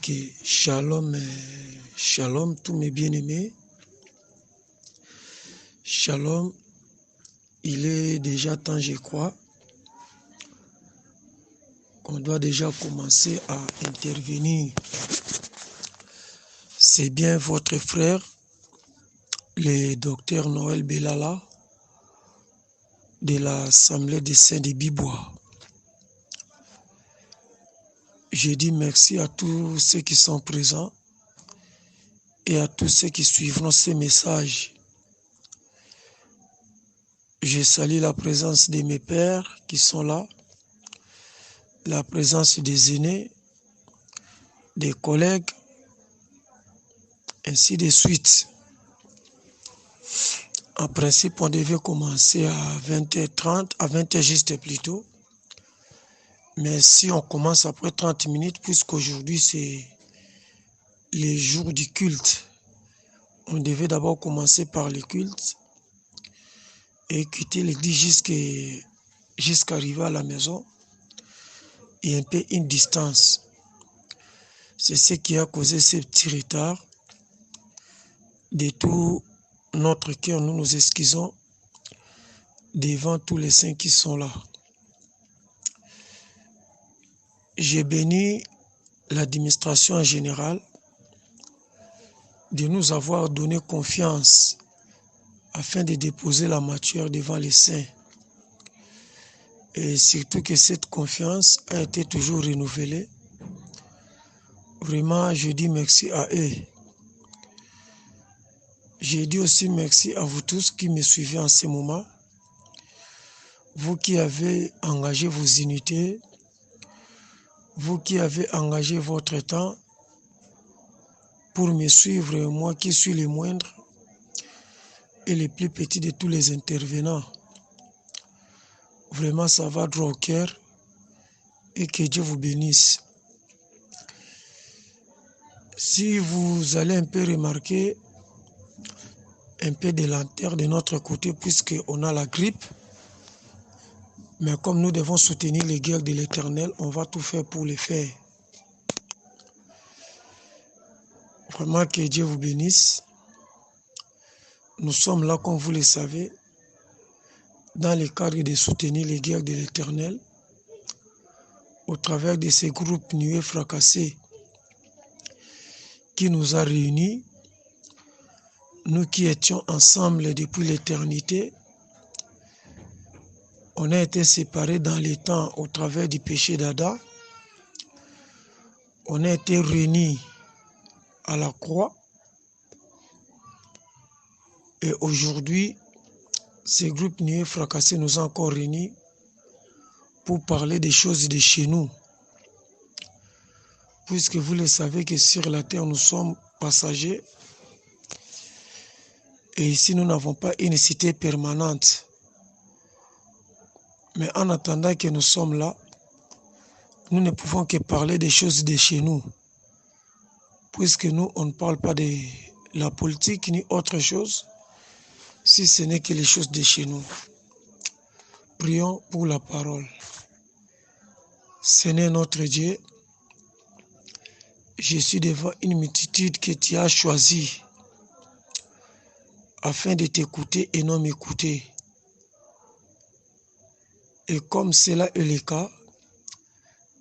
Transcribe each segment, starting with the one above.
Ok, shalom, shalom tous mes bien-aimés. Shalom, il est déjà temps, je crois, qu'on doit déjà commencer à intervenir. C'est bien votre frère, le docteur Noël Belala, de l'Assemblée des Saints de Bibois. Je dis merci à tous ceux qui sont présents et à tous ceux qui suivront ces messages. Je salue la présence de mes pères qui sont là, la présence des aînés, des collègues, ainsi de suite. En principe, on devait commencer à 20h30, à 20h juste plutôt. Mais si on commence après 30 minutes, puisqu'aujourd'hui c'est les jours du culte, on devait d'abord commencer par le culte et quitter l'église jusqu'à arriver à la maison et un peu une distance. C'est ce qui a causé ce petit retard. De tout notre cœur, nous nous excusons devant tous les saints qui sont là. J'ai béni l'administration en général de nous avoir donné confiance afin de déposer la matière devant les saints. Et surtout que cette confiance a été toujours renouvelée. Vraiment, je dis merci à eux. Je dis aussi merci à vous tous qui me suivez en ce moment. Vous qui avez engagé vos unités, vous qui avez engagé votre temps pour me suivre, moi qui suis le moindre et le plus petit de tous les intervenants. Vraiment, ça va droit au cœur et que Dieu vous bénisse. Si vous allez un peu remarquer un peu de lenteur de notre côté puisqu'on a la grippe, mais comme nous devons soutenir les guerres de l'Éternel, on va tout faire pour le faire. Vraiment que Dieu vous bénisse. Nous sommes là, comme vous le savez, dans le cadre de soutenir les guerres de l'Éternel, au travers de ces groupes nués fracassés qui nous a réunis, nous qui étions ensemble depuis l'éternité. On a été séparés dans les temps au travers du péché d'Adam. On a été réunis à la croix. Et aujourd'hui, ces groupes nués fracassés nous ont encore réunis pour parler des choses de chez nous. Puisque vous le savez que sur la terre, nous sommes passagers. Et ici, nous n'avons pas une cité permanente. Mais en attendant que nous sommes là, nous ne pouvons que parler des choses de chez nous. Puisque nous, on ne parle pas de la politique ni autre chose, si ce n'est que les choses de chez nous. Prions pour la parole. Seigneur notre Dieu, je suis devant une multitude que tu as choisie afin de t'écouter et non m'écouter. Et comme cela est le cas,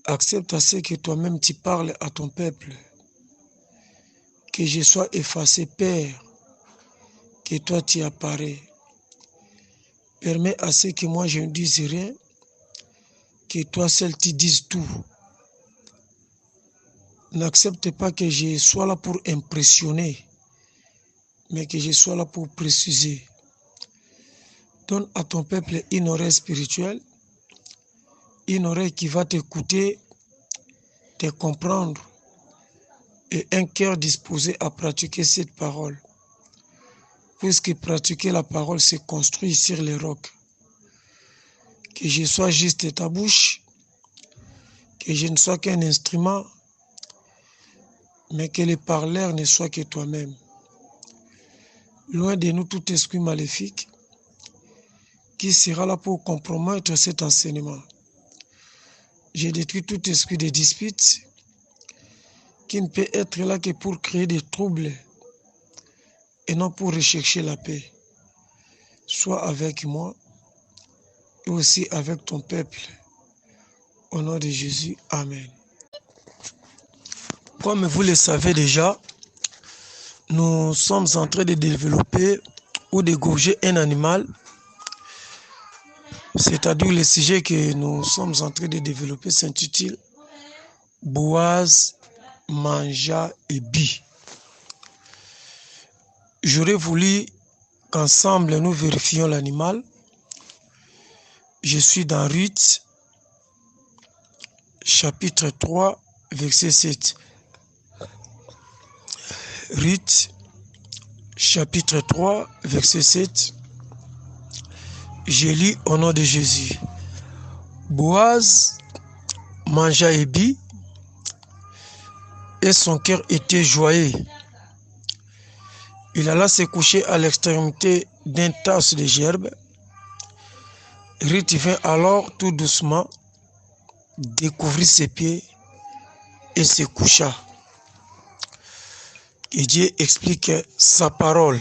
accepte à ce que toi-même tu parles à ton peuple. Que je sois effacé, Père, que toi tu apparais. Permets à ce que moi je ne dise rien, que toi seul tu dises tout. N'accepte pas que je sois là pour impressionner, mais que je sois là pour préciser. Donne à ton peuple une oreille spirituelle, une oreille qui va t'écouter, te comprendre, et un cœur disposé à pratiquer cette parole. Puisque pratiquer la parole se construit sur les rocs. Que je sois juste ta bouche, que je ne sois qu'un instrument, mais que le parleur ne soit que toi-même. Loin de nous tout esprit maléfique qui sera là pour compromettre cet enseignement. Je détruis tout esprit de dispute qui ne peut être là que pour créer des troubles et non pour rechercher la paix. Sois avec moi et aussi avec ton peuple. Au nom de Jésus, Amen. Comme vous le savez déjà, nous sommes en train de développer ou d'égorger un animal. C'est-à-dire le sujet que nous sommes en train de développer s'intitule Boaz mangea et Bi. J'aurais voulu qu'ensemble nous vérifions l'animal. Je suis dans Ruth, chapitre 3, verset 7. Ruth, chapitre 3, verset 7. Je lis au nom de Jésus. Boaz mangea et Bi, et son cœur était joyeux. Il alla se coucher à l'extrémité d'un tas de gerbes. Ruth vint alors tout doucement, découvrit ses pieds et se coucha. Et Dieu explique sa parole.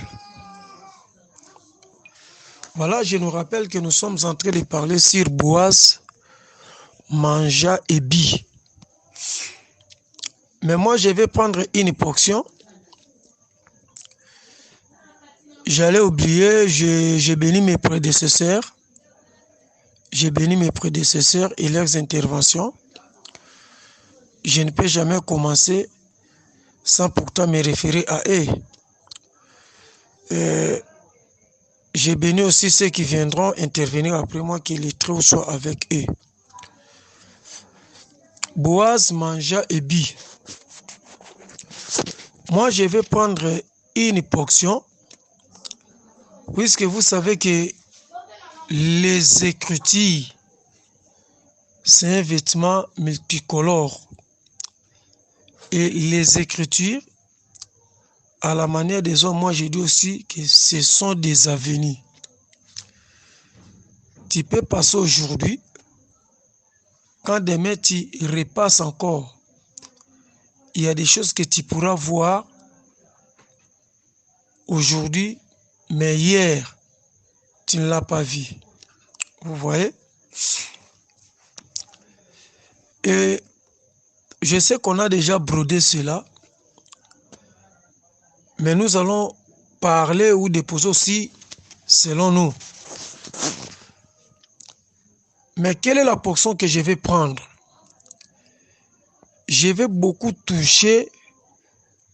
Voilà, je nous rappelle que nous sommes en train de parler sur Boaz mangea et Bi. Mais moi, je vais prendre une portion. J'allais oublier, j'ai béni mes prédécesseurs. J'ai béni mes prédécesseurs et leurs interventions. Je ne peux jamais commencer sans pourtant me référer à eux. J'ai béni aussi ceux qui viendront intervenir après moi, que l'Éternel soit avec eux. Boaz mangea et Bi. Moi, je vais prendre une portion, puisque vous savez que les écritures, c'est un vêtement multicolore. Et les écritures, à la manière des hommes, moi je dis aussi que ce sont des avenirs. Tu peux passer aujourd'hui, quand demain tu repasses encore, il y a des choses que tu pourras voir aujourd'hui, mais hier, tu ne l'as pas vu. Vous voyez? Et je sais qu'on a déjà brodé cela, mais nous allons parler ou déposer aussi selon nous. Mais quelle est la portion que je vais prendre? Je vais beaucoup toucher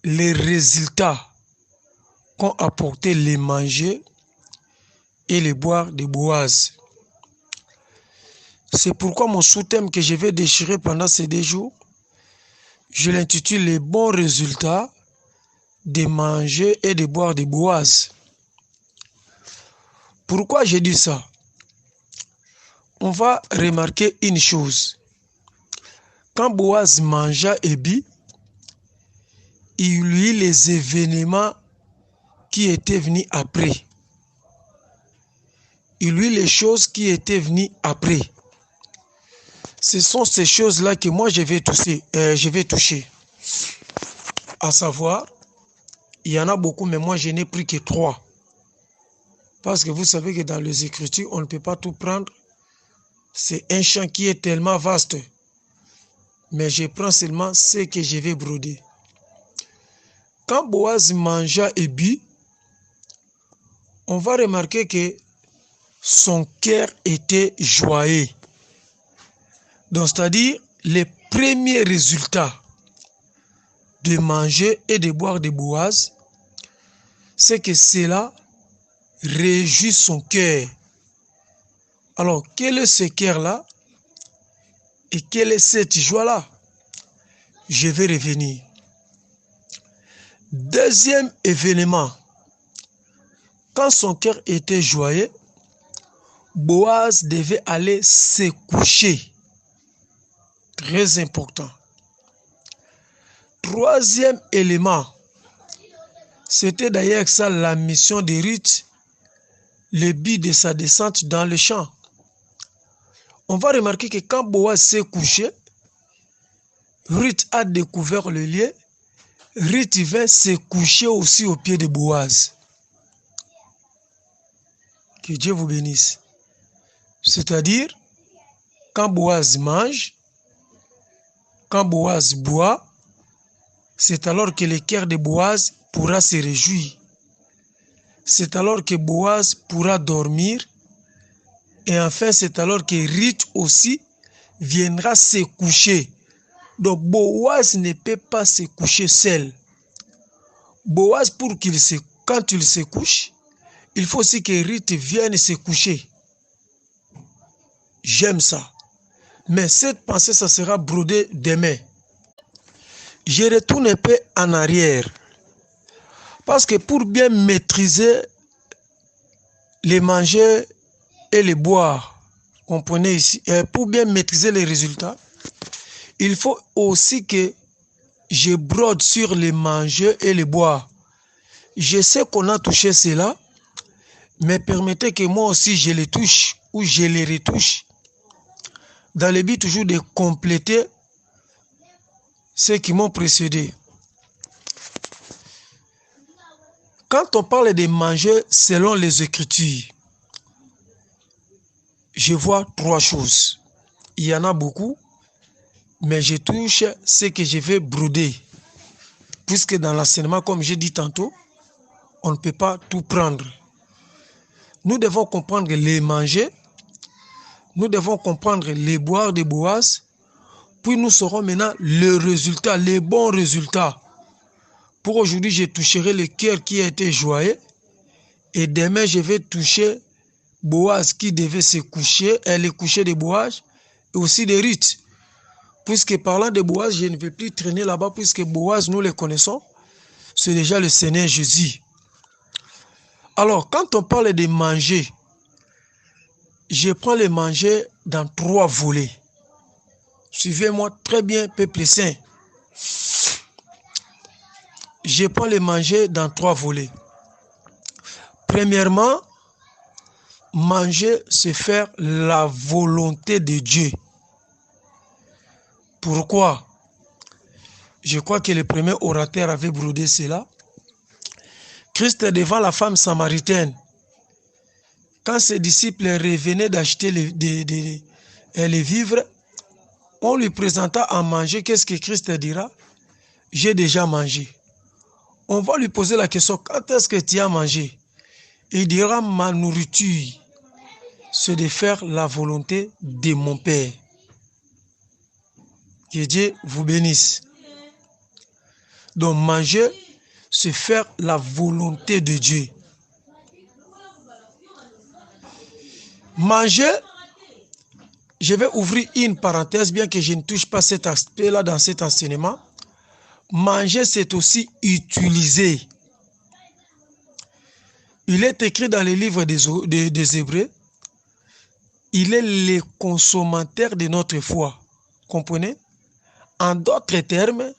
les résultats qu'ont apporté les manger et les boire de Boaz. C'est pourquoi mon sous-thème que je vais déchirer pendant ces 2 jours, je l'intitule les bons résultats de manger et de boire de Boaz. Pourquoi j'ai dit ça? On va remarquer une chose. Quand Boaz mangea et Bi, il y eut les événements qui étaient venus après. Il y eut les choses qui étaient venues après. Ce sont ces choses-là que moi je vais toucher. À savoir, il y en a beaucoup, mais moi je n'ai pris que 3. Parce que vous savez que dans les Écritures, on ne peut pas tout prendre. C'est un champ qui est tellement vaste. Mais je prends seulement ce que je vais broder. Quand Boaz mangea et but, on va remarquer que son cœur était joyeux. Donc, c'est-à-dire, les premiers résultats de manger et de boire de Boaz, c'est que cela réjouit son cœur. Alors, quel est ce cœur-là et quelle est cette joie-là? Je vais revenir. Deuxième événement, quand son cœur était joyeux, Boaz devait aller se coucher. Très important. Troisième élément, c'était d'ailleurs ça la mission de Ruth, le but de sa descente dans le champ. On va remarquer que quand Boaz s'est couché, Ruth a découvert le lieu Ruth vint se coucher aussi aux pieds de Boaz. Que Dieu vous bénisse. C'est-à-dire, quand Boaz mange, quand Boaz boit, c'est alors que le cœur de Boaz pourra se réjouir. C'est alors que Boaz pourra dormir. Et enfin, c'est alors que Ruth aussi viendra se coucher. Donc, Boaz ne peut pas se coucher seul. Boaz, quand il se couche, il faut aussi que Ruth vienne se coucher. J'aime ça. Mais cette pensée, ça sera brodé demain. Je retourne un peu en arrière. Parce que pour bien maîtriser les manger et les boire, comprenez ici, pour bien maîtriser les résultats, il faut aussi que je brode sur les manger et les boire. Je sais qu'on a touché cela, mais permettez que moi aussi je les touche ou je les retouche, dans le but toujours de compléter ceux qui m'ont précédé. Quand on parle de manger selon les Écritures, je vois trois choses. Il y en a beaucoup, mais je touche ce que je vais broder. Puisque dans l'enseignement, comme j'ai dit tantôt, on ne peut pas tout prendre. Nous devons comprendre les manger, nous devons comprendre les boire de Boaz, puis nous saurons maintenant le résultat, les bons résultats. Pour aujourd'hui, je toucherai le cœur qui a été joyeux, et demain, je vais toucher Boaz qui devait se coucher, et le coucher de Boaz, et aussi de Ruth. Puisque parlant de Boaz, je ne vais plus traîner là-bas, puisque Boaz, nous le connaissons, c'est déjà le Seigneur Jésus. Alors, quand on parle de manger, je prends le manger dans trois volets. Suivez-moi très bien, peuple saint. Je prends le manger dans trois volets. Premièrement, manger, c'est faire la volonté de Dieu. Pourquoi? Je crois que le premier orateur avait brodé cela. Christ devant la femme samaritaine, quand ses disciples revenaient d'acheter les vivres, on lui présenta à manger. Qu'est-ce que Christ dira? J'ai déjà mangé. On va lui poser la question, quand est-ce que tu as mangé? Il dira, ma nourriture, c'est de faire la volonté de mon Père. Que Dieu vous bénisse. Donc manger, c'est faire la volonté de Dieu. Manger, je vais ouvrir une parenthèse, bien que je ne touche pas cet aspect-là dans cet enseignement. Manger, c'est aussi utiliser. Il est écrit dans les livres des Hébreux, il est le consommateur de notre foi. Comprenez? En d'autres termes,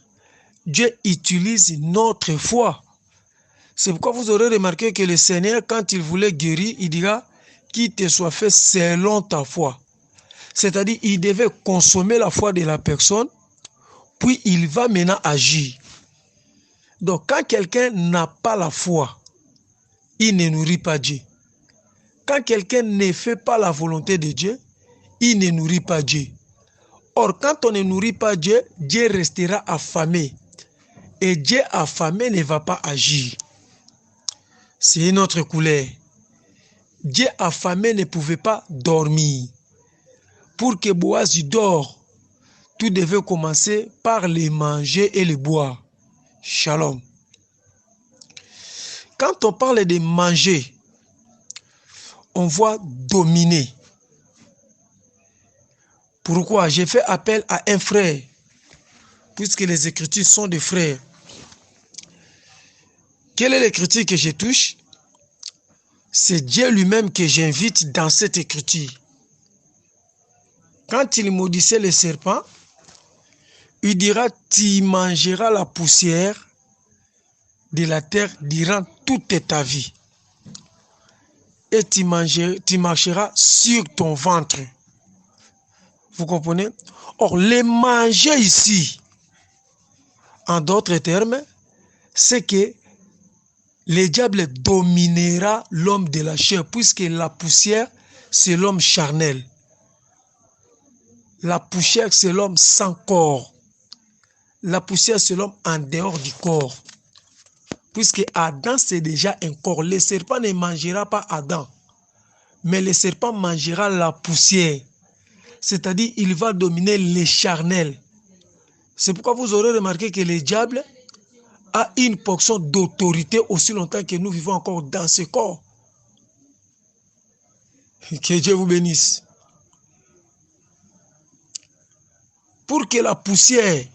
Dieu utilise notre foi. C'est pourquoi vous aurez remarqué que le Seigneur, quand il voulait guérir, il dira qu'il te soit fait selon ta foi. C'est-à-dire, il devait consommer la foi de la personne, puis il va maintenant agir. Donc, quand quelqu'un n'a pas la foi, il ne nourrit pas Dieu. Quand quelqu'un ne fait pas la volonté de Dieu, il ne nourrit pas Dieu. Or, quand on ne nourrit pas Dieu, Dieu restera affamé. Et Dieu affamé ne va pas agir. C'est une autre couleur. Dieu affamé ne pouvait pas dormir. Pour que Boaz dort, tout devait commencer par les manger et les boire. Shalom. Quand on parle de manger, on voit dominer. Pourquoi? J'ai fait appel à un frère, puisque les Écritures sont des frères. Quelle est l'écriture que je touche? C'est Dieu lui-même que j'invite dans cette écriture. Quand il maudissait le serpent, il dira, tu mangeras la poussière de la terre durant toute ta vie. Et tu marcheras sur ton ventre. Vous comprenez? Or, le manger ici, en d'autres termes, c'est que le diable dominera l'homme de la chair, puisque la poussière, c'est l'homme charnel. La poussière, c'est l'homme sans corps. La poussière, c'est l'homme en dehors du corps. Puisque Adam, c'est déjà un corps. Le serpent ne mangera pas Adam, mais le serpent mangera la poussière. C'est-à-dire, il va dominer les charnels. C'est pourquoi vous aurez remarqué que le diable a une portion d'autorité aussi longtemps que nous vivons encore dans ce corps. Que Dieu vous bénisse. Pour que la poussière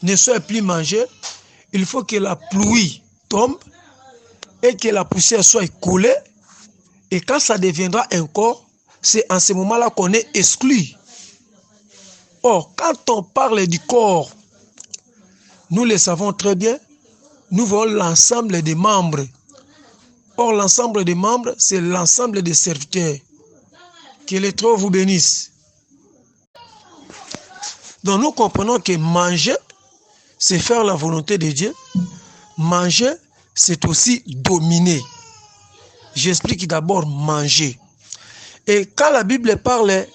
ne soit plus mangée, il faut que la pluie tombe et que la poussière soit collée. Et quand ça deviendra un corps, c'est en ce moment-là qu'on est exclu. Or, quand on parle du corps, nous le savons très bien, nous voyons l'ensemble des membres. Or, l'ensemble des membres, c'est l'ensemble des serviteurs. Que l'Éternel vous bénisse. Donc, nous comprenons que manger, c'est faire la volonté de Dieu. Manger, c'est aussi dominer. J'explique d'abord manger. Et quand la Bible parle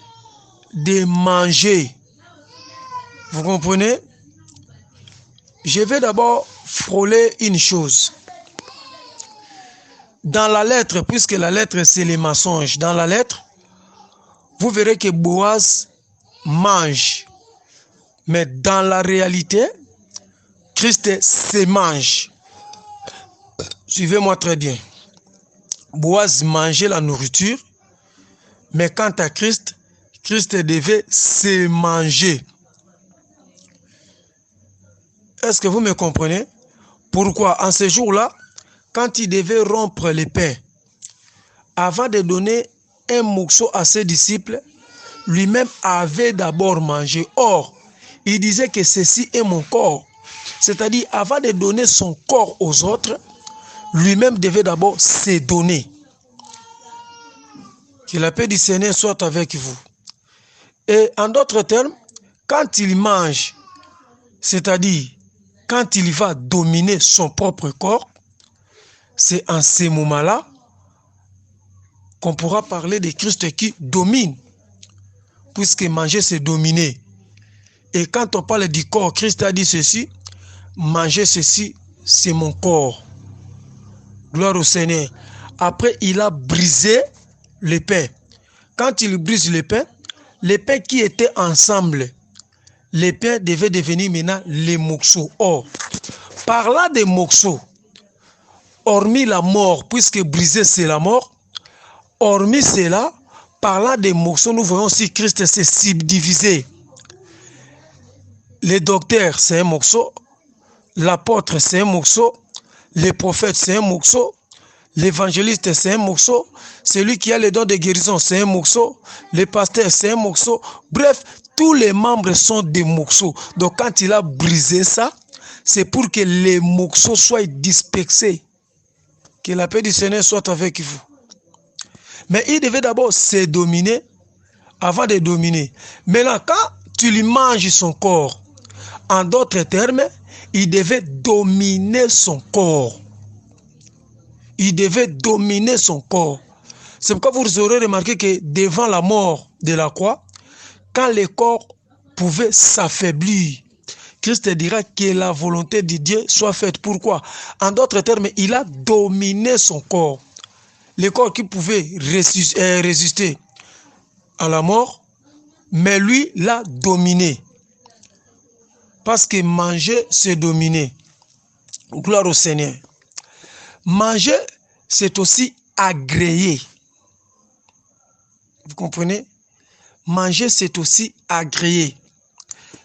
de manger, vous comprenez? Je vais d'abord frôler une chose. Dans la lettre, puisque la lettre c'est les mensonges, dans la lettre, vous verrez que Boaz mange. Mais dans la réalité, Christ se mange. Suivez-moi très bien. Boaz mangeait la nourriture, mais quant à Christ, Christ devait se manger. Est-ce que vous me comprenez? Pourquoi? En ce jour-là, quand il devait rompre les pains, avant de donner un morceau à ses disciples, lui-même avait d'abord mangé. Or, il disait que ceci est mon corps. C'est-à-dire, avant de donner son corps aux autres, lui-même devait d'abord se donner. Que la paix du Seigneur soit avec vous. Et en d'autres termes, quand il mange, c'est-à-dire quand il va dominer son propre corps, c'est en ces moments-là qu'on pourra parler de Christ qui domine, puisque manger c'est dominer. Et quand on parle du corps, Christ a dit ceci, manger ceci, c'est mon corps. Gloire au Seigneur. Après, il a brisé les pains. Quand il brise les pains qui étaient ensemble, les pains devaient devenir maintenant les morceaux. Or, par là des morceaux, hormis la mort, puisque briser c'est la mort, hormis cela, par là des morceaux, nous voyons si Christ s'est subdivisé. Les docteurs, c'est un morceau. L'apôtre, c'est un morceau. Les prophètes, c'est un morceau. L'évangéliste, c'est un morceau. Celui qui a les dons de guérison, c'est un morceau. Les pasteurs, c'est un morceau. Bref, tous les membres sont des morceaux. Donc, quand il a brisé ça, c'est pour que les morceaux soient dispersés. Que la paix du Seigneur soit avec vous. Mais il devait d'abord se dominer avant de dominer. Maintenant, quand tu lui manges son corps, en d'autres termes, il devait dominer son corps. Il devait dominer son corps. C'est pourquoi vous aurez remarqué que devant la mort de la croix, quand le corps pouvait s'affaiblir, Christ dira que la volonté de Dieu soit faite. Pourquoi? En d'autres termes, il a dominé son corps. Le corps qui pouvait résister à la mort, mais lui l'a dominé. Parce que manger, c'est dominer. Gloire au Seigneur. Manger, c'est aussi agréer. Vous comprenez? Manger, c'est aussi agréer.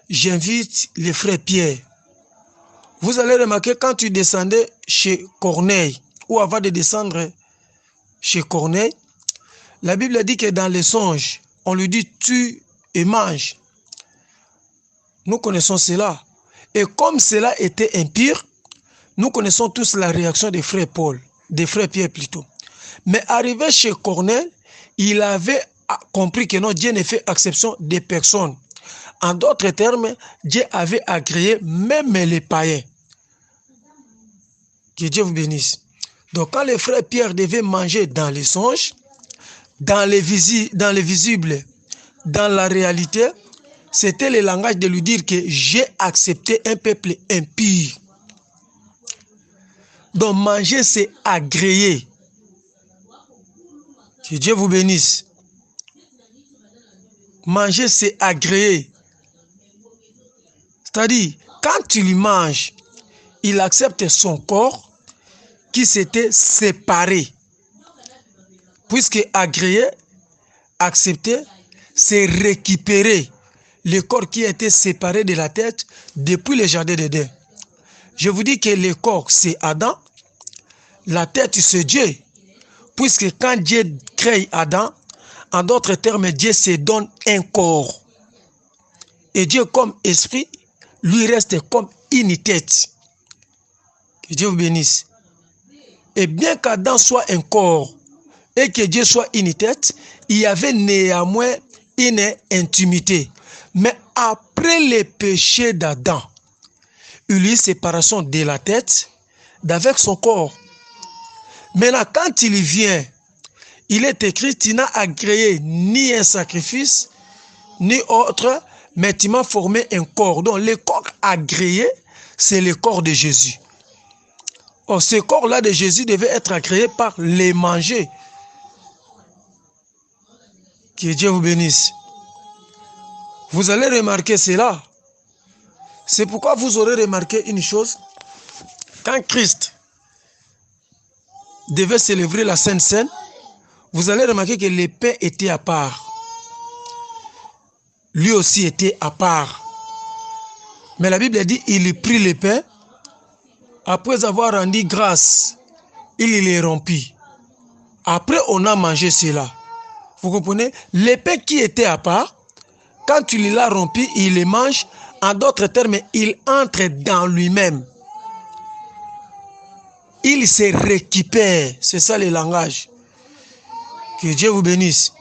J'invite les frères Pierre. Vous allez remarquer quand tu descendais chez Corneille, ou avant de descendre chez Corneille, la Bible dit que dans les songes, on lui dit tue et mange. Nous connaissons cela. Et comme cela était impur, nous connaissons tous la réaction des frères Paul, des frères Pierre plutôt. Mais arrivé chez Corneille, il avait compris que non, Dieu ne fait exception des personnes. En d'autres termes, Dieu avait agréé même les païens. Que Dieu vous bénisse. Donc quand le frère Pierre devait manger dans les songes, dans les visibles, dans la réalité, c'était le langage de lui dire que j'ai accepté un peuple impie. Donc manger, c'est agréer. Que Dieu vous bénisse. Manger, c'est agréer. C'est-à-dire, quand il mange, il accepte son corps qui s'était séparé. Puisque agréer, accepter, c'est récupérer le corps qui était séparé de la tête depuis le jardin d'Éden. Je vous dis que le corps, c'est Adam, la tête, c'est Dieu. Puisque quand Dieu crée Adam, en d'autres termes, Dieu se donne un corps. Et Dieu comme esprit, lui reste comme une tête. Que Dieu vous bénisse. Et bien qu'Adam soit un corps et que Dieu soit une tête, il y avait néanmoins une intimité. Mais après le péché d'Adam, il y a eu séparation de la tête d'avec son corps. Maintenant, quand il vient, il est écrit, tu n'as agréé ni un sacrifice, ni autre, mais tu m'as formé un corps. Donc, le corps agréé, c'est le corps de Jésus. Or, ce corps-là de Jésus devait être agréé par les manger. Que Dieu vous bénisse. Vous allez remarquer cela. C'est pourquoi vous aurez remarqué une chose. Quand Christ devait célébrer la Sainte Seine, vous allez remarquer que le pain était à part. Lui aussi était à part. Mais la Bible dit, il prit le pain, après avoir rendu grâce, il les rompit. Après, on a mangé cela. Vous comprenez? Le pain qui était à part, quand il l'a rompu, il les mange. En d'autres termes, il entre dans lui-même. Il se récupère. C'est ça le langage. Que Dieu vous bénisse.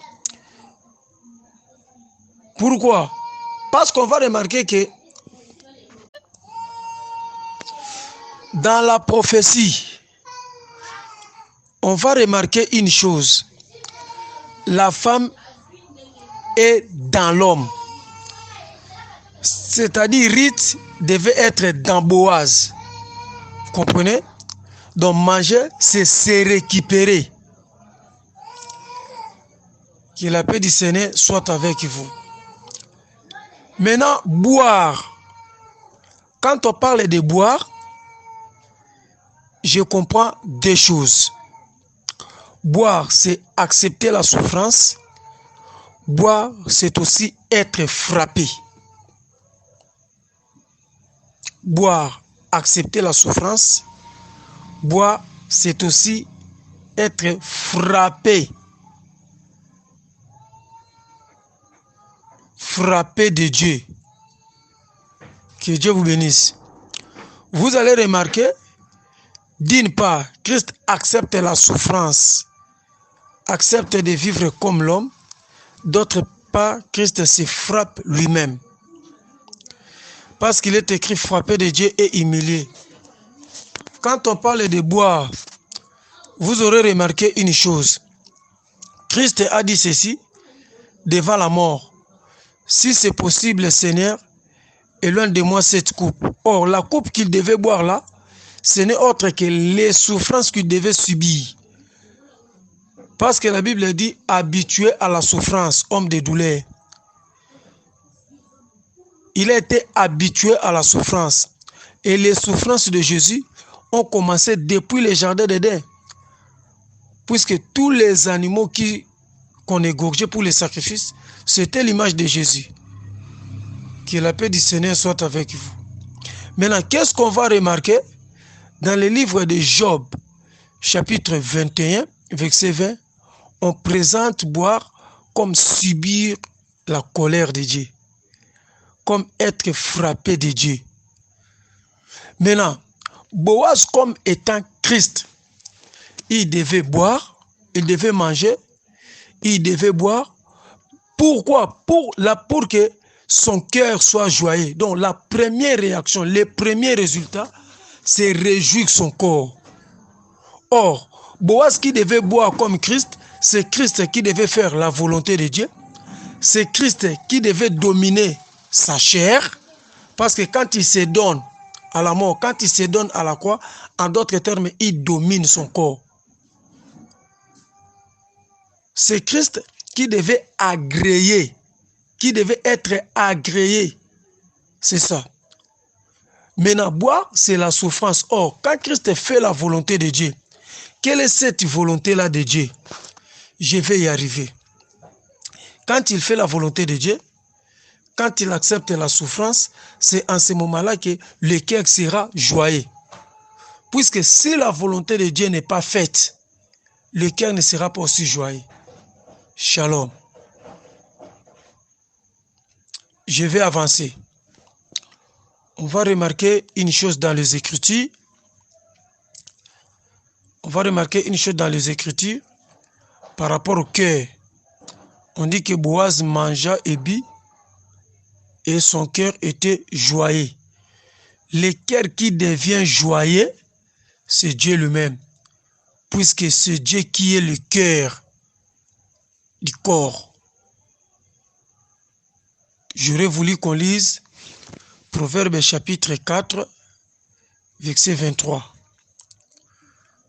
Pourquoi? Parce qu'on va remarquer que dans la prophétie, on va remarquer une chose. La femme est dans l'homme. C'est-à-dire, Ruth devait être dans Boaz. Vous comprenez? Donc, manger, c'est se récupérer. Que la paix du Seigneur soit avec vous. Maintenant, boire. Quand on parle de boire, je comprends deux choses. Boire, c'est accepter la souffrance. Boire, c'est aussi être frappé. Boire, accepter la souffrance. Boire, c'est aussi être frappé. Frappé de Dieu. Que Dieu vous bénisse. Vous allez remarquer, d'une part, Christ accepte la souffrance, accepte de vivre comme l'homme. D'autre part, Christ se frappe lui-même. Parce qu'il est écrit frappé de Dieu et humilié. Quand on parle de boire, vous aurez remarqué une chose. Christ a dit ceci devant la mort. Si c'est possible, Seigneur, éloigne de moi cette coupe. Or, la coupe qu'il devait boire là, ce n'est autre que les souffrances qu'il devait subir. Parce que la Bible dit habitué à la souffrance, homme de douleur. Il a été habitué à la souffrance. Et les souffrances de Jésus ont commencé depuis le jardin d'Éden. Puisque tous les animaux qu'on égorgeait pour les sacrifices, c'était l'image de Jésus. Que la paix du Seigneur soit avec vous. Maintenant, qu'est-ce qu'on va remarquer? Dans le livre de Job, chapitre 21, verset 20, on présente boire comme subir la colère de Dieu, comme être frappé de Dieu. Maintenant, Boaz comme étant Christ, il devait boire, il devait manger, il devait boire. Pourquoi? Pour que son cœur soit joyeux. Donc la première réaction, le premier résultat, c'est réjouir son corps. Or, Boaz qui devait boire comme Christ, c'est Christ qui devait faire la volonté de Dieu. C'est Christ qui devait dominer sa chair. Parce que quand il se donne à la mort, quand il se donne à la croix, en d'autres termes, il domine son corps. C'est Christ qui devait agréer, qui devait être agréé. C'est ça. Maintenant, boire, c'est la souffrance. Or, quand Christ fait la volonté de Dieu, quelle est cette volonté-là de Dieu? Je vais y arriver. Quand il fait la volonté de Dieu, quand il accepte la souffrance, c'est en ce moment-là que le cœur sera joyeux. Puisque si la volonté de Dieu n'est pas faite, le cœur ne sera pas aussi joyeux. Shalom. Je vais avancer. On va remarquer une chose dans les Écritures. Par rapport au cœur. On dit que Boaz mangea et but et son cœur était joyeux. Le cœur qui devient joyeux, c'est Dieu lui-même. Puisque c'est Dieu qui est le cœur du corps. J'aurais voulu qu'on lise Proverbe chapitre 4, verset 23.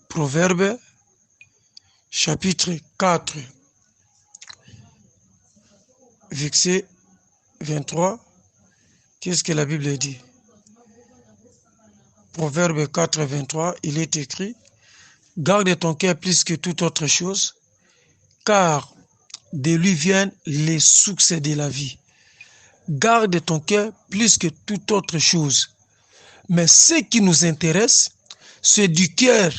Proverbe chapitre 4, verset 23. Qu'est-ce que la Bible dit? Proverbe 4, 23, il est écrit: garde ton cœur plus que toute autre chose, car de lui viennent les succès de la vie. Garde ton cœur plus que toute autre chose. Mais ce qui nous intéresse, c'est du cœur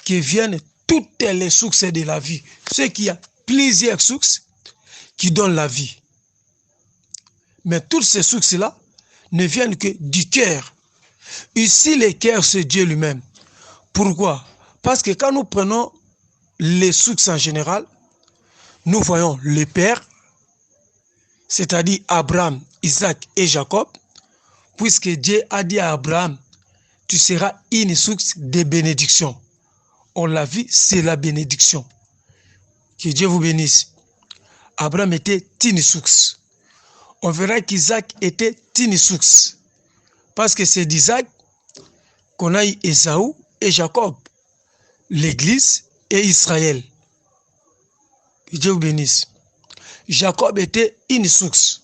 que viennent toutes les succès de la vie. C'est qu'il y a plusieurs succès qui donnent la vie. Mais tous ces succès-là ne viennent que du cœur. Ici, le cœur, c'est Dieu lui-même. Pourquoi? Parce que quand nous prenons les succès en général, nous voyons le Père, c'est-à-dire Abraham, Isaac et Jacob, puisque Dieu a dit à Abraham, tu seras une source de bénédiction. Or, la vie, c'est la bénédiction. Que Dieu vous bénisse. Abraham était une source. On verra qu'Isaac était une source. Parce que c'est d'Isaac qu'on a eu Ésaü et Jacob, l'Église et Israël. Que Dieu vous bénisse. Jacob était une source.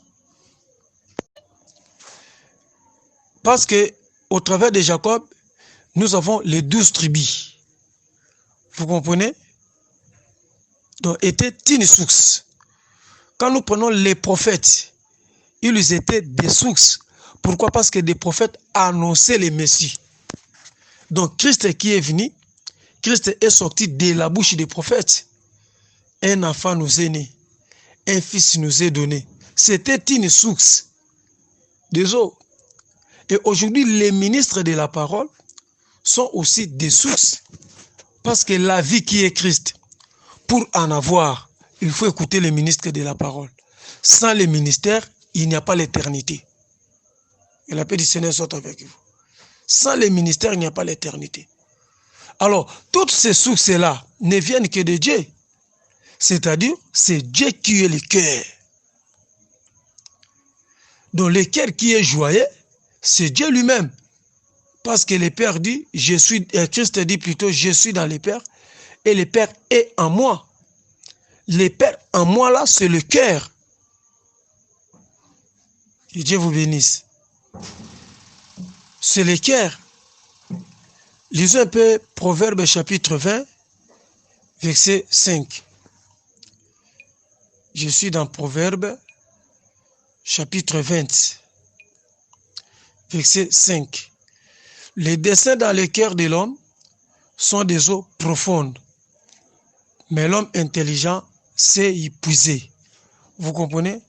Parce que au travers de Jacob, nous avons les 12 tribus. Vous comprenez? Donc, était une source. Quand nous prenons les prophètes, ils étaient des sources. Pourquoi? Parce que des prophètes annonçaient le Messie. Donc, Christ qui est venu, Christ est sorti de la bouche des prophètes. Un enfant nous est né. Un fils nous est donné. C'était une source des eaux. Et aujourd'hui, les ministres de la parole sont aussi des sources. Parce que la vie qui est Christ, pour en avoir, il faut écouter les ministres de la parole. Sans les ministères, il n'y a pas l'éternité. Et la paix du Seigneur soit avec vous. Sans les ministères, il n'y a pas l'éternité. Alors, toutes ces sources-là ne viennent que de Dieu. C'est-à-dire, c'est Dieu qui est le cœur. Donc, le cœur qui est joyeux, c'est Dieu lui-même. Parce que le Père dit, Christ dit plutôt, je suis dans le Père, et le Père est en moi. Le Père en moi, là, c'est le cœur. Que Dieu vous bénisse. C'est le cœur. Lisez un peu Proverbe chapitre 20, verset 5. Je suis dans Proverbe chapitre 20, verset 5. Les desseins dans le cœur de l'homme sont des eaux profondes, mais l'homme intelligent sait y puiser. Vous comprenez?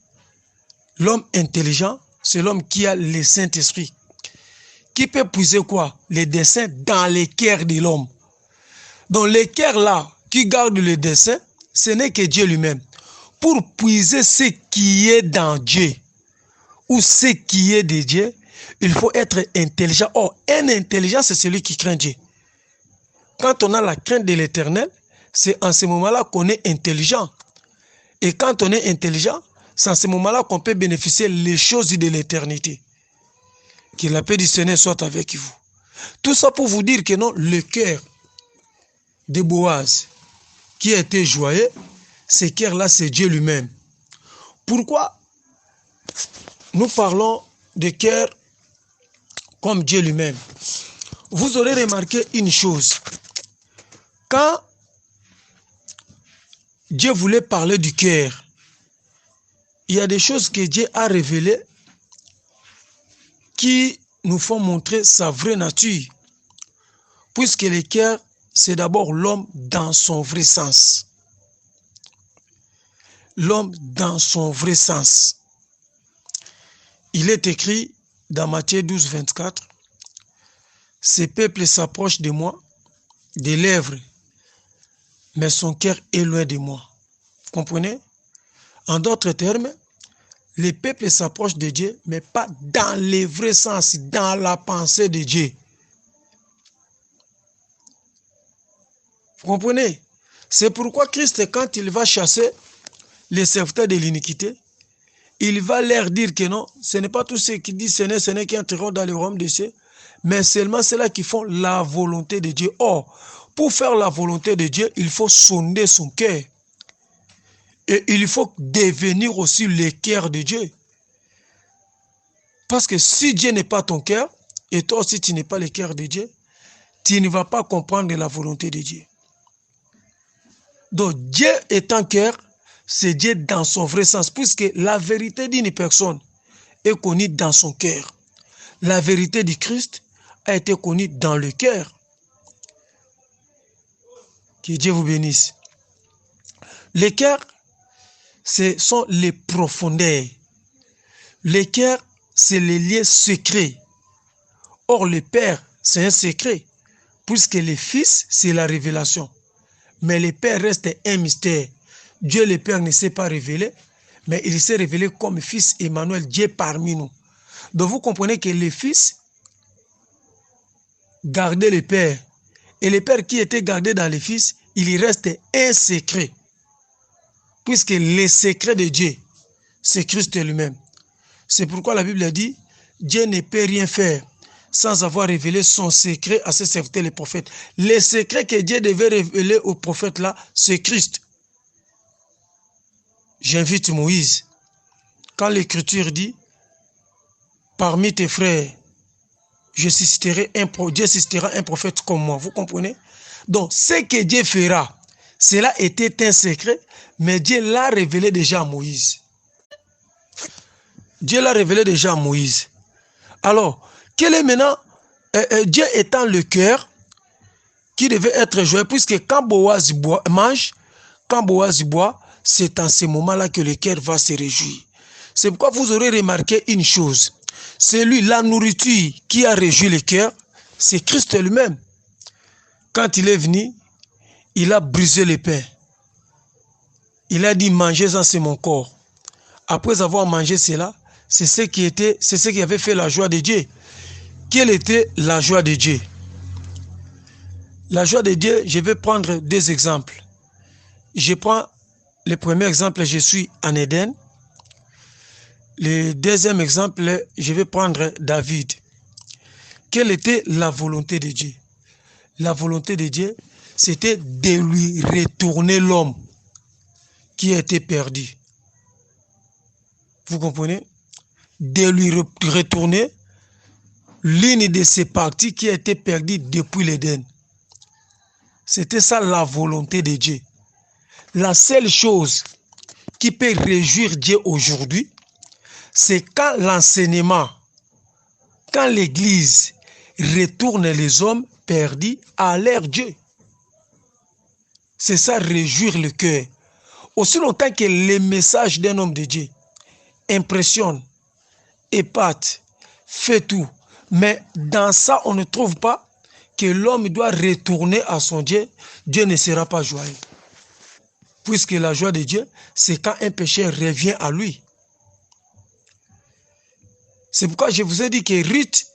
L'homme intelligent, c'est l'homme qui a le Saint-Esprit. Qui peut puiser quoi? Les desseins dans le cœur de l'homme. Donc le cœur là, qui garde le dessein, ce n'est que Dieu lui-même. Pour puiser ce qui est dans Dieu, ou ce qui est de Dieu, il faut être intelligent. Or, un intelligent, c'est celui qui craint Dieu. Quand on a la crainte de l'Éternel, c'est en ce moment-là qu'on est intelligent. Et quand on est intelligent, c'est en ce moment-là qu'on peut bénéficier les choses de l'éternité. Que la paix du Seigneur soit avec vous. Tout ça pour vous dire que non, le cœur de Boaz qui a été joyeux, ce cœur-là, c'est Dieu lui-même. Pourquoi nous parlons de cœur comme Dieu lui-même? Vous aurez remarqué une chose. Quand Dieu voulait parler du cœur, il y a des choses que Dieu a révélées qui nous font montrer sa vraie nature. Puisque le cœur, c'est d'abord l'homme dans son vrai sens. L'homme dans son vrai sens. Il est écrit dans Matthieu 12, 24, « Ce peuple s'approche de moi, des lèvres, mais son cœur est loin de moi. » Vous comprenez? En d'autres termes, le peuple s'approche de Dieu, mais pas dans le vrai sens, dans la pensée de Dieu. Vous comprenez? C'est pourquoi Christ, quand il va chasser les serviteurs de l'iniquité, il va leur dire que non, ce n'est pas tous ceux qui disent ce n'est qui entreront dans le royaume de Dieu, mais seulement ceux-là qui font la volonté de Dieu. Or, pour faire la volonté de Dieu, il faut sonder son cœur. Et il faut devenir aussi le cœur de Dieu. Parce que si Dieu n'est pas ton cœur, et toi aussi tu n'es pas le cœur de Dieu, tu ne vas pas comprendre la volonté de Dieu. Donc Dieu est un cœur, c'est Dieu dans son vrai sens, puisque la vérité d'une personne est connue dans son cœur. La vérité du Christ a été connue dans le cœur. Que Dieu vous bénisse. Les cœurs, ce sont les profondeurs. Les cœurs, c'est les liens secrets. Or, le Père, c'est un secret, puisque le Fils, c'est la révélation. Mais le Père reste un mystère. Dieu le Père ne s'est pas révélé, mais il s'est révélé comme Fils Emmanuel, Dieu parmi nous. Donc vous comprenez que le Fils gardait le Père. Et le Père qui était gardé dans le Fils, il y reste un secret. Puisque le secret de Dieu, c'est Christ lui-même. C'est pourquoi la Bible dit, Dieu ne peut rien faire sans avoir révélé son secret à ses serviteurs les prophètes. Le secret que Dieu devait révéler aux prophètes là, c'est Christ. J'invite Moïse. Quand l'Écriture dit, parmi tes frères, Dieu suscitera un prophète comme moi. Vous comprenez? Donc, ce que Dieu fera, cela était un secret, mais Dieu l'a révélé déjà à Moïse. Dieu l'a révélé déjà à Moïse. Alors, quel est maintenant Dieu étant le cœur qui devait être joyeux, puisque quand Boaz mange, quand Boaz boit, c'est en ce moment-là que le cœur va se réjouir. C'est pourquoi vous aurez remarqué une chose. C'est lui, la nourriture qui a réjoui le cœur, c'est Christ lui-même. Quand il est venu, il a brisé le pain. Il a dit, mangez-en, c'est mon corps. Après avoir mangé cela, c'est ce qui avait fait la joie de Dieu. Quelle était la joie de Dieu? La joie de Dieu, je vais prendre deux exemples. Je prends le premier exemple, je suis en Éden. Le deuxième exemple, je vais prendre David. Quelle était la volonté de Dieu? La volonté de Dieu, c'était de lui retourner l'homme qui était perdu. Vous comprenez? De lui retourner l'une de ses parties qui a été perdue depuis l'Éden. C'était ça la volonté de Dieu. La seule chose qui peut réjouir Dieu aujourd'hui, c'est quand l'enseignement, quand l'Église retourne les hommes perdus à leur Dieu. C'est ça réjouir le cœur. Aussi longtemps que les messages d'un homme de Dieu impressionnent, épatent, fait tout, mais dans ça on ne trouve pas que l'homme doit retourner à son Dieu, Dieu ne sera pas joyeux. Puisque la joie de Dieu, c'est quand un pécheur revient à lui. C'est pourquoi je vous ai dit que Ruth,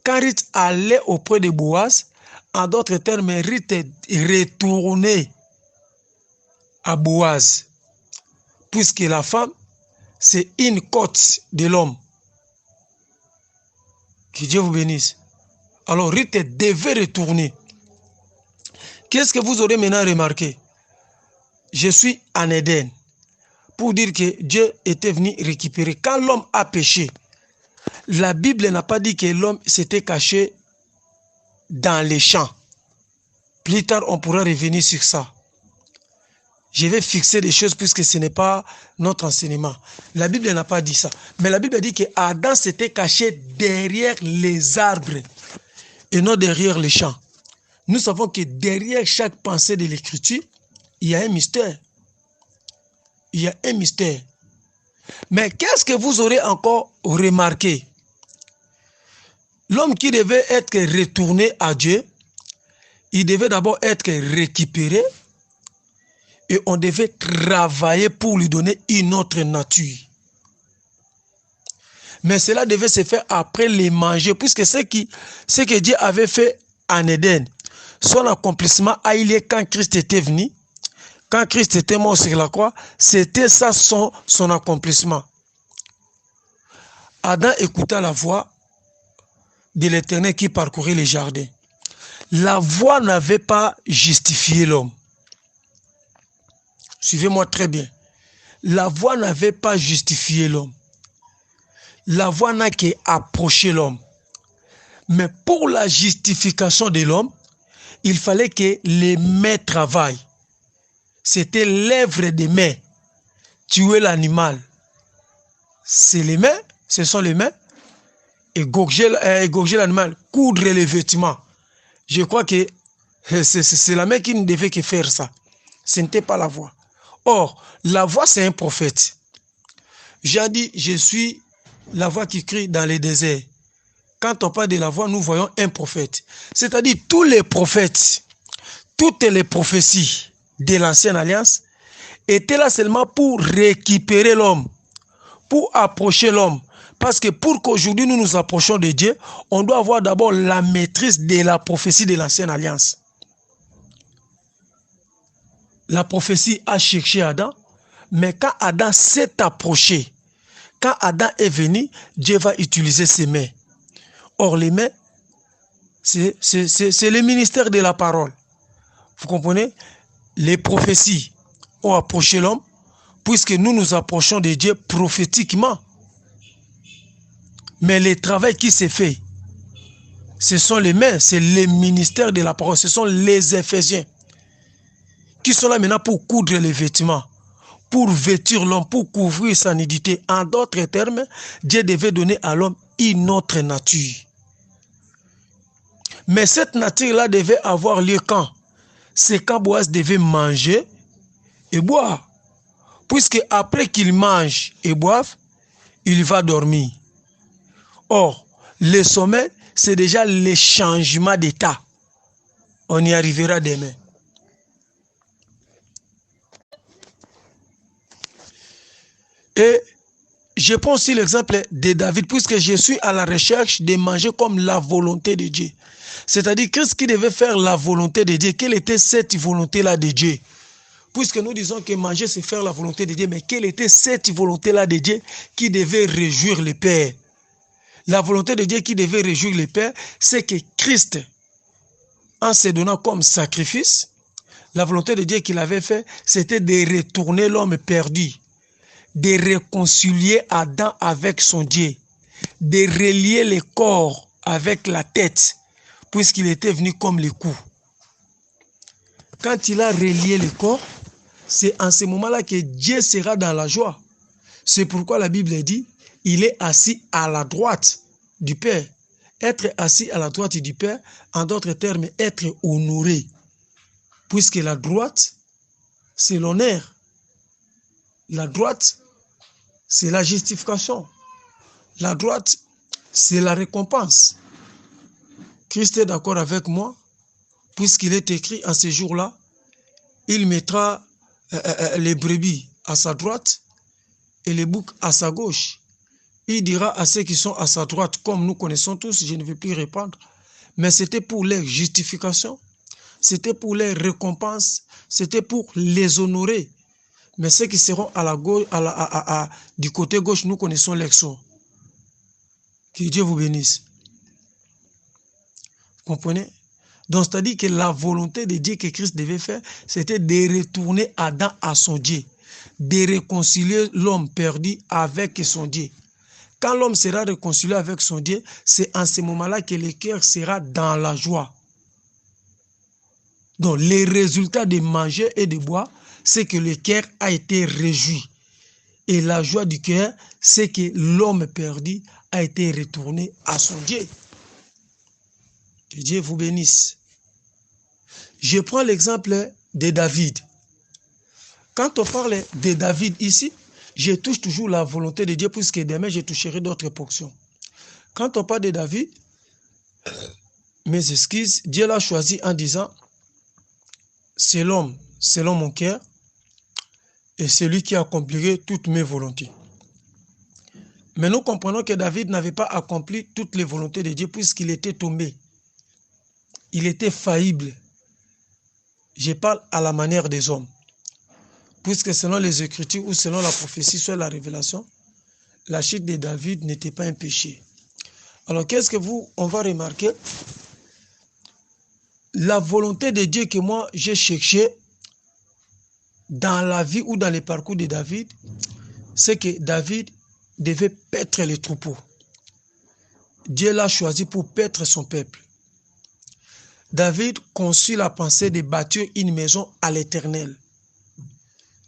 quand Ruth allait auprès de Boaz, En d'autres termes, Ruth est retournée à Boaz, puisque la femme, c'est une côte de l'homme. Que Dieu vous bénisse. Alors Ruth devait retourner. Qu'est-ce que vous aurez maintenant remarqué? Je suis en Éden pour dire que Dieu était venu récupérer. Quand l'homme a péché, la Bible n'a pas dit que l'homme s'était caché dans les champs. Plus tard, on pourra revenir sur ça. Je vais fixer des choses puisque ce n'est pas notre enseignement. La Bible n'a pas dit ça. Mais la Bible dit que Adam s'était caché derrière les arbres et non derrière les champs. Nous savons que derrière chaque pensée de l'Écriture, il y a un mystère. Il y a un mystère. Mais qu'est-ce que vous aurez encore remarqué? L'homme qui devait être retourné à Dieu, il devait d'abord être récupéré et on devait travailler pour lui donner une autre nature. Mais cela devait se faire après les manger, puisque ce que Dieu avait fait en Éden, son accomplissement a eu lieu quand Christ était venu, quand Christ était mort sur la croix, c'était ça son accomplissement. Adam écouta la voix de l'Éternel qui parcourait les jardins. La voix n'avait pas justifié l'homme. Suivez-moi très bien. La voix n'avait pas justifié l'homme. La voix n'a qu'approché l'homme. Mais pour la justification de l'homme, il fallait que les mains travaillent. C'était l'œuvre des mains. Tuer l'animal, c'est les mains, ce sont les mains. Égorger l'animal, coudre les vêtements. Je crois que c'est la main qui ne devait que faire ça. Ce n'était pas la voix. Or, la voix, c'est un prophète. J'ai dit, je suis la voix qui crie dans les déserts. Quand on parle de la voix, nous voyons un prophète. C'est-à-dire tous les prophètes, toutes les prophéties de l'ancienne alliance étaient là seulement pour récupérer l'homme, pour approcher l'homme. Parce que pour qu'aujourd'hui nous nous approchions de Dieu, on doit avoir d'abord la maîtrise de la prophétie de l'ancienne alliance. La prophétie a cherché Adam, mais quand Adam s'est approché, quand Adam est venu, Dieu va utiliser ses mains. Or, les mains, c'est le ministère de la parole. Vous comprenez? Les prophéties ont approché l'homme, puisque nous nous approchons de Dieu prophétiquement. Mais le travail qui s'est fait, ce sont les mains, c'est le ministère de la parole, ce sont les Éphésiens qui sont là maintenant pour coudre les vêtements, pour vêtir l'homme, pour couvrir sa nudité. En d'autres termes, Dieu devait donner à l'homme une autre nature. Mais cette nature-là devait avoir lieu quand? C'est quand Boaz devait manger et boire. Puisque après qu'il mange et boive, il va dormir. Or, le sommeil, c'est déjà le changement d'état. On y arrivera demain. Et je prends aussi l'exemple de David, puisque je suis à la recherche de manger comme la volonté de Dieu. C'est-à-dire, qu'est-ce qui devait faire la volonté de Dieu? Quelle était cette volonté-là de Dieu? Puisque nous disons que manger, c'est faire la volonté de Dieu, mais quelle était cette volonté-là de Dieu qui devait réjouir le Père? La volonté de Dieu qui devait réjouir le Père, c'est que Christ, en se donnant comme sacrifice, la volonté de Dieu qu'il avait fait, c'était de retourner l'homme perdu, de réconcilier Adam avec son Dieu, de relier le corps avec la tête, puisqu'il était venu comme le cou. Quand il a relié le corps, c'est en ce moment-là que Dieu sera dans la joie. C'est pourquoi la Bible dit, il est assis à la droite du Père. Être assis à la droite du Père, en d'autres termes, être honoré. Puisque la droite, c'est l'honneur. La droite, c'est la justification. La droite, c'est la récompense. Christ est d'accord avec moi, puisqu'il est écrit en ce jour-là, il mettra les brebis à sa droite et les boucs à sa gauche. Il dira à ceux qui sont à sa droite, comme nous connaissons tous, je ne vais plus répondre, mais c'était pour leur justification, c'était pour leur récompense, c'était pour les honorer. Mais ceux qui seront à la gauche, du côté gauche, nous connaissons l'action. Que Dieu vous bénisse. Vous comprenez? Donc, c'est-à-dire que la volonté de Dieu que Christ devait faire, c'était de retourner Adam à son Dieu, de réconcilier l'homme perdu avec son Dieu. Quand l'homme sera réconcilié avec son Dieu, c'est en ce moment-là que le cœur sera dans la joie. Donc, les résultats de manger et de boire, c'est que le cœur a été réjoui. Et la joie du cœur, c'est que l'homme perdu a été retourné à son Dieu. Que Dieu vous bénisse. Je prends l'exemple de David. Quand on parle de David ici, je touche toujours la volonté de Dieu, puisque demain, je toucherai d'autres portions. Quand on parle de David, mes excuses, Dieu l'a choisi en disant, c'est l'homme, selon mon cœur, et c'est lui qui accomplirait toutes mes volontés. Mais nous comprenons que David n'avait pas accompli toutes les volontés de Dieu, puisqu'il était tombé. Il était faillible. Je parle à la manière des hommes. Puisque selon les Écritures ou selon la prophétie, soit la révélation, la chute de David n'était pas un péché. Alors, qu'est-ce que on va remarquer? La volonté de Dieu que moi, j'ai cherché dans la vie ou dans le parcours de David, c'est que David devait paître les troupeaux. Dieu l'a choisi pour paître son peuple. David conçut la pensée de bâtir une maison à l'Éternel.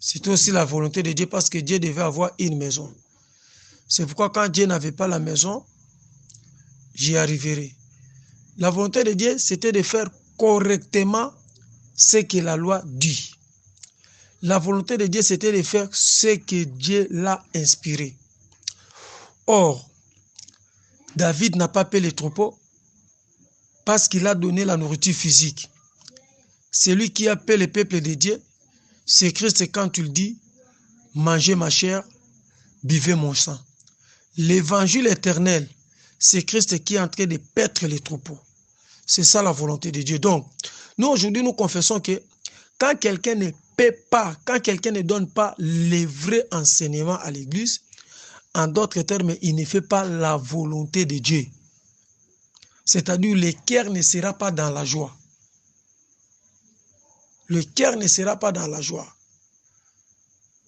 C'était aussi la volonté de Dieu parce que Dieu devait avoir une maison. C'est pourquoi quand Dieu n'avait pas la maison, j'y arriverai. La volonté de Dieu, c'était de faire correctement ce que la loi dit. La volonté de Dieu, c'était de faire ce que Dieu l'a inspiré. Or, David n'a pas payé les troupeaux parce qu'il a donné la nourriture physique. Celui qui appelle le peuple de Dieu, c'est Christ quand tu le dis, mangez ma chair, buvez mon sang. L'évangile éternel, c'est Christ qui est en train de paître les troupeaux. C'est ça la volonté de Dieu. Donc, nous aujourd'hui, nous confessons que quand quelqu'un ne paie pas, quand quelqu'un ne donne pas les vrais enseignements à l'Église, en d'autres termes, il ne fait pas la volonté de Dieu. C'est-à-dire, le cœur ne sera pas dans la joie. Le cœur ne sera pas dans la joie.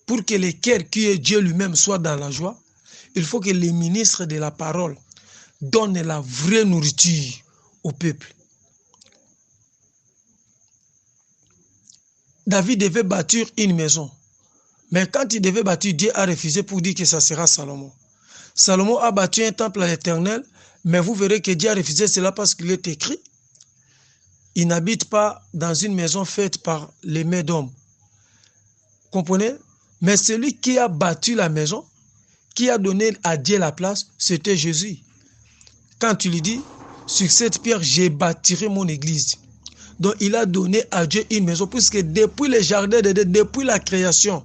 Pour que le cœur qui est Dieu lui-même soit dans la joie, il faut que les ministres de la parole donnent la vraie nourriture au peuple. David devait bâtir une maison. Mais quand il devait bâtir, Dieu a refusé pour dire que ça sera Salomon. Salomon a bâti un temple à l'Éternel, mais vous verrez que Dieu a refusé cela parce qu'il est écrit. Il n'habite pas dans une maison faite par les mains d'hommes. Comprenez? Mais celui qui a bâti la maison, qui a donné à Dieu la place, c'était Jésus. Quand tu lui dis, sur cette pierre, j'ai bâtirai mon église. Donc, il a donné à Dieu une maison, puisque depuis le jardin de Dieu, depuis la création,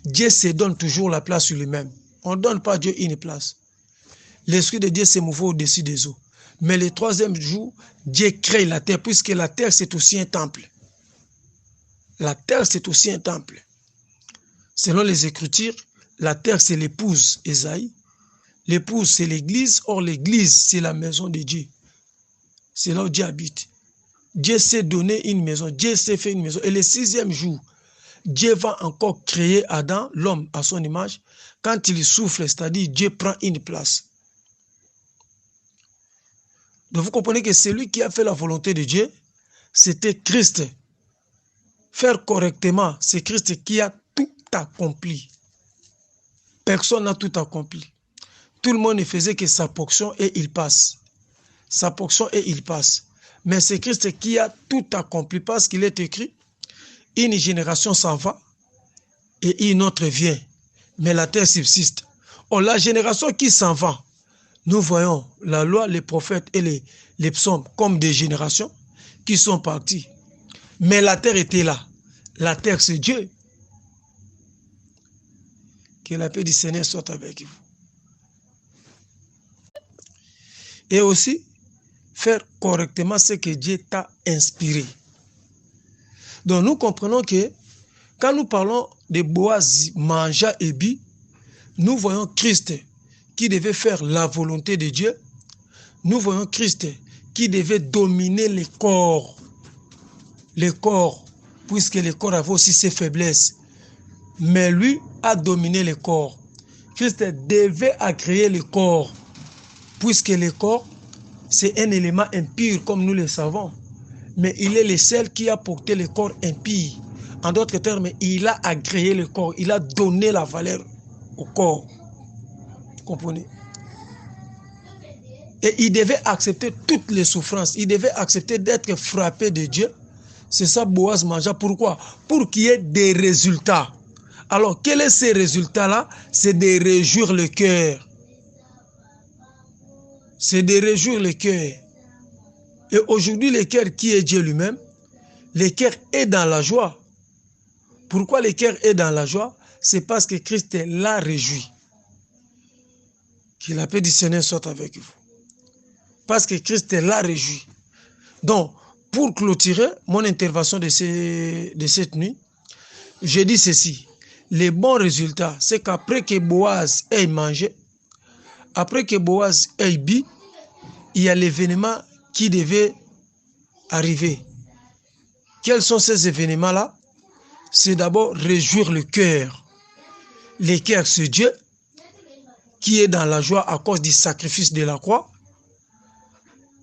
Dieu se donne toujours la place sur lui-même. On ne donne pas à Dieu une place. L'Esprit de Dieu se mouvait au-dessus des eaux. Mais le troisième jour, Dieu crée la terre, puisque la terre, c'est aussi un temple. La terre, c'est aussi un temple. Selon les Écritures, la terre, c'est l'épouse, Ésaïe. L'épouse, c'est l'église. Or, l'église, c'est la maison de Dieu. C'est là où Dieu habite. Dieu s'est donné une maison. Dieu s'est fait une maison. Et le sixième jour, Dieu va encore créer Adam, l'homme, à son image. Quand il souffle, c'est-à-dire Dieu prend une place. Donc, vous comprenez que celui qui a fait la volonté de Dieu, c'était Christ. Faire correctement, c'est Christ qui a tout accompli. Personne n'a tout accompli. Tout le monde ne faisait que sa portion et il passe. Sa portion et il passe. Mais c'est Christ qui a tout accompli parce qu'il est écrit, une génération s'en va et une autre vient. Mais la terre subsiste. Or, la génération qui s'en va, nous voyons la loi, les prophètes et les psaumes comme des générations qui sont parties. Mais la terre était là. La terre, c'est Dieu. Que la paix du Seigneur soit avec vous. Et aussi, faire correctement ce que Dieu t'a inspiré. Donc nous comprenons que quand nous parlons de Boaz mangea et but, nous voyons Christ qui devait faire la volonté de Dieu. Nous voyons Christ qui devait dominer les corps, puisque le corps avait aussi ses faiblesses. Mais lui a dominé le corps. Christ devait agréer le corps, puisque le corps, c'est un élément impur, comme nous le savons. Mais il est le seul qui a porté le corps impur. En d'autres termes, il a agréé le corps, il a donné la valeur au corps. Vous comprenez? Et il devait accepter toutes les souffrances. Il devait accepter d'être frappé de Dieu. C'est ça Boaz mangea. Pourquoi? Pour qu'il y ait des résultats. Alors, quels sont ces résultats-là? C'est de réjouir le cœur. C'est de réjouir le cœur. Et aujourd'hui, le cœur qui est Dieu lui-même, le cœur est dans la joie. Pourquoi le cœur est dans la joie? C'est parce que Christ l'a réjoui. Que la paix du Seigneur soit avec vous. Parce que Christ l'a réjoui. Donc, pour clôturer mon intervention de cette nuit, je dis ceci. Les bons résultats, c'est qu'après que Boaz ait mangé, après que Boaz ait bu, il y a l'événement qui devait arriver. Quels sont ces événements-là? C'est d'abord réjouir le cœur. Le cœur, c'est Dieu qui est dans la joie à cause du sacrifice de la croix.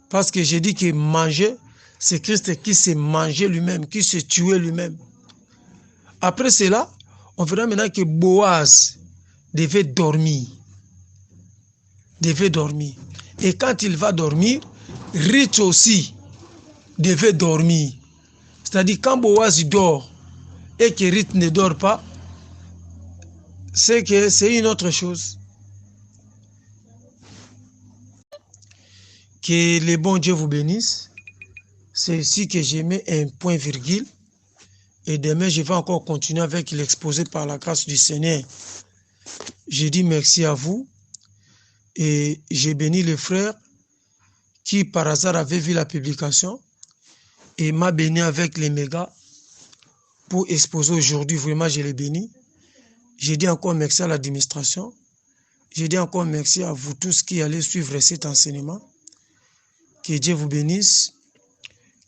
Parce que j'ai dit que manger, c'est Christ qui s'est mangé lui-même, qui s'est tué lui-même. Après cela, on verra maintenant que Boaz devait dormir. Et quand il va dormir, Ruth aussi devait dormir. C'est-à-dire quand Boaz dort et que Ruth ne dort pas, c'est que c'est une autre chose. Que le bon Dieu vous bénisse. C'est ici que j'ai mis un point virgule. Et demain, je vais encore continuer avec l'exposé par la grâce du Seigneur. Je dis merci à vous. Et j'ai béni le frère qui par hasard avait vu la publication et m'a béni avec les mégas pour exposer aujourd'hui. Vraiment, je l'ai béni. J'ai dit encore merci à l'administration. J'ai dit encore merci à vous tous qui allez suivre cet enseignement. Que Dieu vous bénisse.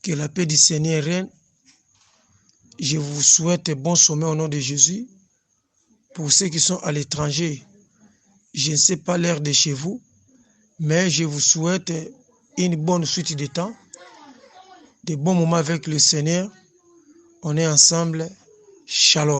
Que la paix du Seigneur règne. Je vous souhaite bon sommet au nom de Jésus. Pour ceux qui sont à l'étranger, je ne sais pas l'heure de chez vous, mais je vous souhaite une bonne suite de temps, de bons moments avec le Seigneur. On est ensemble. Shalom.